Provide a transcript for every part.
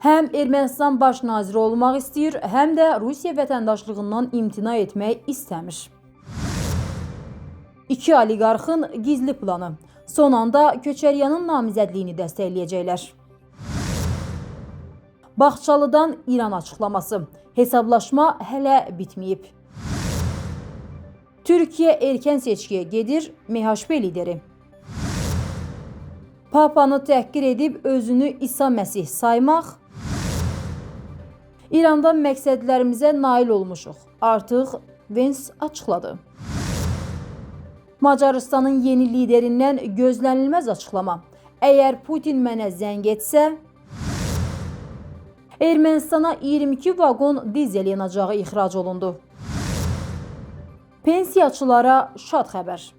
Həm Ermənistan baş naziri olmaq istəyir, həm də Rusiya vətəndaşlığından imtina etmək istəmir. İki oliqarxın gizli planı. Son anda Köçəryanın namizədliyini dəstəkləyəcəklər. Bağçalıdan İran açıqlaması. Hesablaşma hələ bitməyib. Türkiyə erkən seçkiyə gedir, MHP lideri. Papanı təhqir edib özünü İsa Məsih saymaq. İranda məqsədlərimizə nail olmuşuq. Artıq Vens açıqladı. Macarıstanın yeni liderindən gözlənilməz açıqlama. Əgər Putin mənə zəng etsə, Ermənistana 22 vaqon dizel yanacağı ixrac olundu. Pensiyaçılara şad xəbər.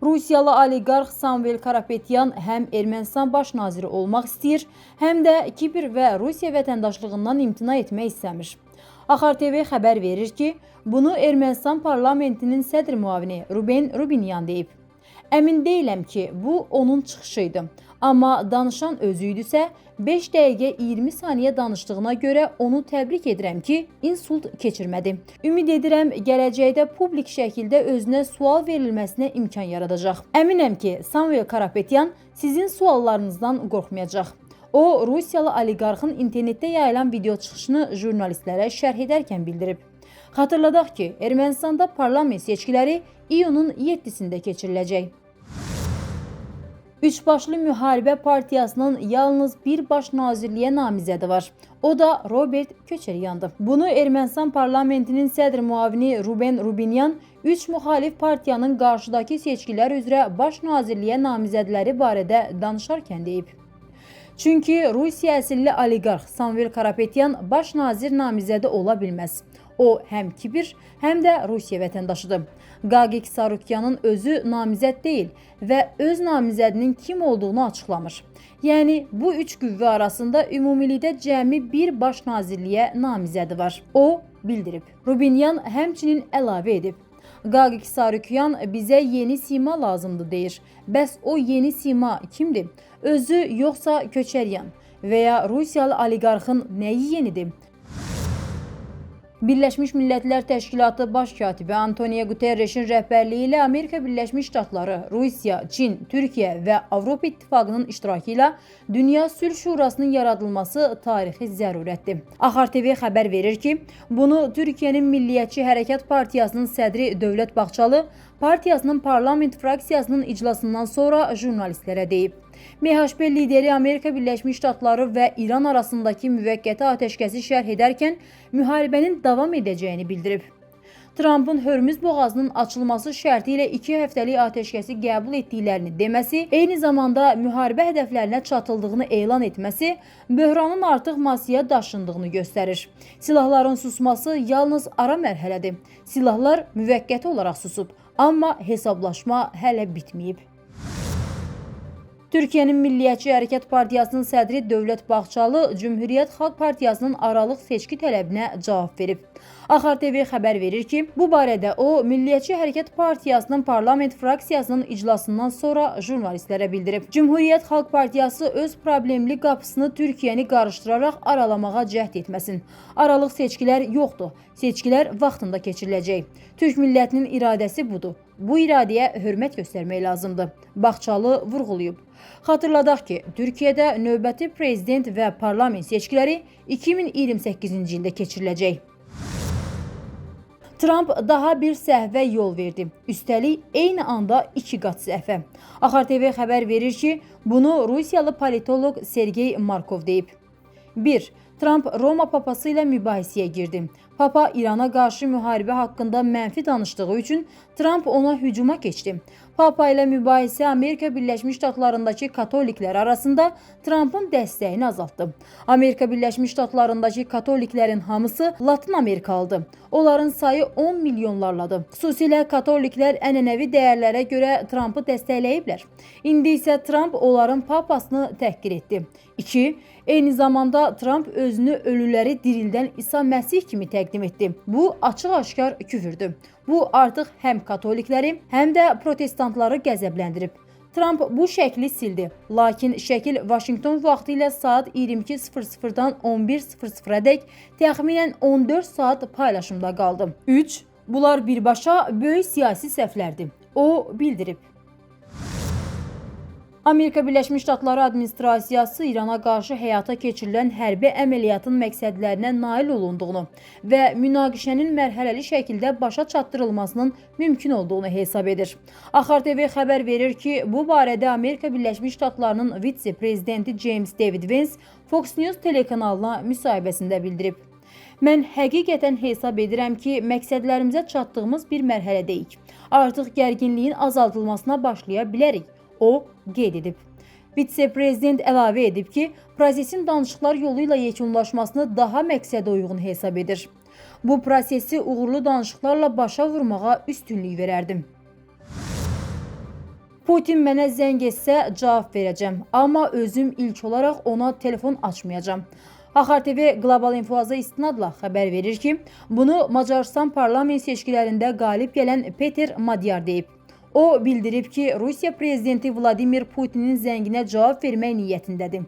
Rusiyalı oliqarx Samvel Karapetyan həm Ermənistan baş naziri olmaq istəyir, həm də Kipr və Rusiya vətəndaşlığından imtina etmək istəmir. Axar TV xəbər verir ki, bunu Ermənistan parlamentinin sədr müavini Ruben Rubinyan deyib. Əmin deyiləm ki, bu onun çıxışı idi. Amma danışan özü idisə, 5 dəqiqə 20 saniyə danışdığına görə onu təbrik edirəm ki, insult keçirmədi. Ümid edirəm, gələcəkdə publik şəkildə özünə sual verilməsinə imkan yaradacaq. Əminəm ki, Samvel Karapetyan sizin suallarınızdan qorxmayacaq. O, Rusiyalı oliqarxın internetdə yayılan video çıxışını jurnalistlərə şərh edərkən bildirib. Xatırladaq ki, Ermənistanda parlament seçkiləri iyunun 7-sində keçiriləcək. Üçbaşlı Müharibə Partiyasının yalnız bir baş nazirliyə namizədi var. O da Robert Köçəryandır. Bunu Ermənistan parlamentinin sədr müavini Ruben Rubinyan 3 müxalif partiyanın qarşıdakı seçkilər üzrə baş nazirliyə namizədləri barədə danışarkən deyib. Çünki Rusiya əsilli oliqarx Samvel Karapetyan baş nazir namizədi ola bilməz. O, həm Kipr, həm də Rusiya vətəndaşıdır. Qaqik Sarukyanın özü namizəd deyil və öz namizədinin kim olduğunu açıqlamır. Yəni, bu üç qüvvə arasında ümumilikdə cəmi bir baş nazirliyə namizədi var. O, bildirib. Rubinyan həmçinin əlavə edib. Qaqik Sarukyan bizə yeni sima lazımdır deyir. Bəs o yeni sima kimdir? Özü yoxsa Köçəryan və ya Rusiyalı oliqarxın nəyi yenidir? Birləşmiş Millətlər Təşkilatı Baş katibi Antonio Guterresin rəhbərliyi ilə Amerika Birləşmiş Ştatları, Rusiya, Çin, Türkiyə və Avropa İttifaqının iştirakı ilə Dünya Sülh Şurasının yaradılması tarixi zərurətdir. Axar TV xəbər verir ki, bunu Türkiyənin Milliyyətçi Hərəkat Partiyasının sədri Dövlət Bağçalı partiyasının parlament fraksiyasının iclasından sonra jurnalistlərə deyib. MHP lideri Amerika Birləşmiş Ştatları və İran arasındakı müvəqqəti atəşkəsi şərh edərkən müharibənin davam edəcəyini bildirib. Trumpın Hörmüz boğazının açılması şərti ilə 2 həftəlik atəşkəsi qəbul etdiklərini deməsi, eyni zamanda müharibə hədəflərinə çatıldığını elan etməsi, böhranın artıq masaya daşındığını göstərir. Silahların susması yalnız ara mərhələdir. Silahlar müvəqqəti olaraq susub, amma hesablaşma hələ bitməyib. Türkiyənin Milliyyətçi Hərəkat Partiyasının sədri Dövlət Bağçalı Cümhuriyyət Xalq Partiyasının aralıq seçki tələbinə cavab verib. Axar TV xəbər verir ki, bu barədə o, Milliyyətçi Hərəkat Partiyasının parlament fraksiyasının iclasından sonra jurnalistlərə bildirib. Cümhuriyyət Xalq Partiyası öz problemli qapısını Türkiyəni qarışdıraraq aralamağa cəhd etməsin. Aralıq seçkilər yoxdur. Seçkilər vaxtında keçiriləcək. Türk millətinin iradəsi budur. Bu iradəyə hörmət göstərmək lazımdır. Bağçalı vurğulayıb. Xatırladaq ki, Türkiyədə növbəti prezident və parlament seçkiləri 2028-ci ildə keçiriləcək. Trump daha bir səhvə yol verdi. Üstəlik, eyni anda 2 qat səhvə. Axar TV xəbər verir ki, bunu Rusiyalı politoloq Sergey Markov deyib. 1. Trump Roma papası ilə mübahisəyə girdi. Papa İrana qarşı müharibə haqqında mənfi danışdığı üçün Trump ona hücuma keçdi. Papa ilə mübahisə Amerika Birləşmiş Ştatlarındakı katoliklər arasında Trumpın dəstəyini azaltdı. Amerika Birləşmiş Ştatlarındakı katoliklərin hamısı Latin Amerikalıdır. Onların sayı 10 milyonlarladır. Xüsusilə katoliklər ənənəvi dəyərlərə görə Trumpı dəstəkləyiblər. İndi isə Trump onların papasını təhqir etdi. 2. Eyni zamanda Trump özünü ölüləri dirildən İsa Məsih kimi təqdim etdi. Bu açıq-aşkar küfürdür. Bu artıq həm katolikləri, həm də protestantları qəzəbləndirib. Trump bu şəkli sildi. Lakin şəkil Vaşinqton vaxtı ilə saat 22:00-dan 11:00-dək təxminən 14 saat paylaşımda qaldı. 3. Bunlar birbaşa böyük siyasi səhvlərdir. O bildirib. Amerika Birləşmiş Ştatları administrasiyası İrana qarşı həyata keçirilən hərbi əməliyyatın məqsədlərinə nail olunduğunu və münaqişənin mərhələli şəkildə başa çatdırılmasının mümkün olduğunu hesab edir. Axar TV xəbər verir ki, bu barədə Amerika Birləşmiş Ştatlarının vitse-prezidenti James David Vance Fox News telekanalına müsahibəsində bildirib. Mən həqiqətən hesab edirəm ki, məqsədlərimizə çatdığımız bir mərhələdəyik. Artıq gərginliyin azaldılmasına başlaya bilərik. O qeyd edib. Vitse-prezident əlavə edib ki, prosesin danışıqlar yolu ilə yekunlaşmasını daha məqsədə uyğun hesab edir. Bu prosesi uğurlu danışıqlarla başa vurmağa üstünlük verərdim. Putin mənə zəng etsə cavab verəcəm, amma özüm ilk olaraq ona telefon açmayacağım. Axar TV Qlobal İnfoaza istinadla xəbər verir ki, bunu Macarıstan parlament seçkilərində qalib gələn Peter Madyar deyib. O bildirib ki, Rusiya prezidenti Vladimir Putinin zənginə cavab vermək niyyətindədir.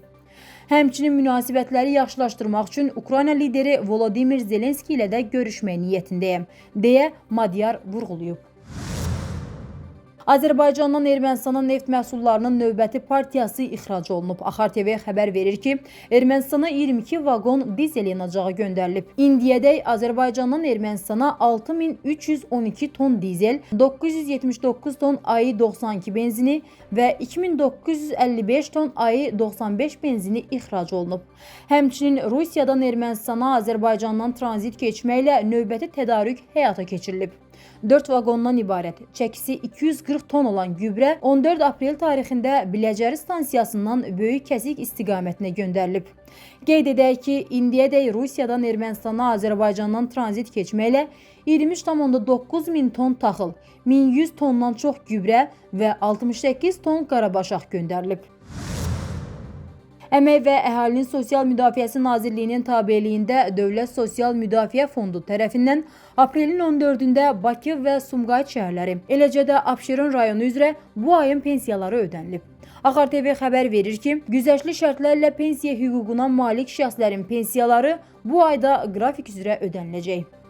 Həmçinin münasibətləri yaxşılaşdırmaq üçün Ukrayna lideri Volodymyr Zelenski ilə də görüşmək niyyətindəyəm, deyə Madyar vurğulayıb. Azərbaycandan Ermənistana neft məhsullarının növbəti partiyası ixrac olunub. Axar TV xəbər verir ki, Ermənistana 22 vaqon dizel yanacağı göndərilib. İndiyədək Azərbaycandan Ermənistana 6312 ton dizel, 979 ton AI-92 benzini və 2955 ton AI-95 benzini ixrac olunub. Həmçinin Rusiyadan Ermənistana Azərbaycandan tranzit keçməklə növbəti tədarük həyata keçirilib. 4 vaqondan ibarət, çəkisi 240 ton olan gübrə 14 aprel tarixində Biləcəri stansiyasından Böyük Kəsik istiqamətinə göndərilib. Qeyd edək ki, indiyədək Rusiyadan Ermənistana Azərbaycandan tranzit keçməklə 23,9 min ton taxıl, 1100 tondan çox gübrə və 68 ton qarabaşaq göndərilib. Əmək və Əhalinin Sosial Müdafiəsi Nazirliyinin tabeliyində Dövlət Sosial Müdafiə Fondu tərəfindən aprelin 14-də Bakı və Sumqayıt şəhərləri, eləcə də Abşeron rayonu üzrə bu ayın pensiyaları ödənilib. Axar TV xəbər verir ki, güzəştli şərtlərlə pensiya hüququna malik şəxslərin pensiyaları bu ayda qrafik üzrə ödəniləcək.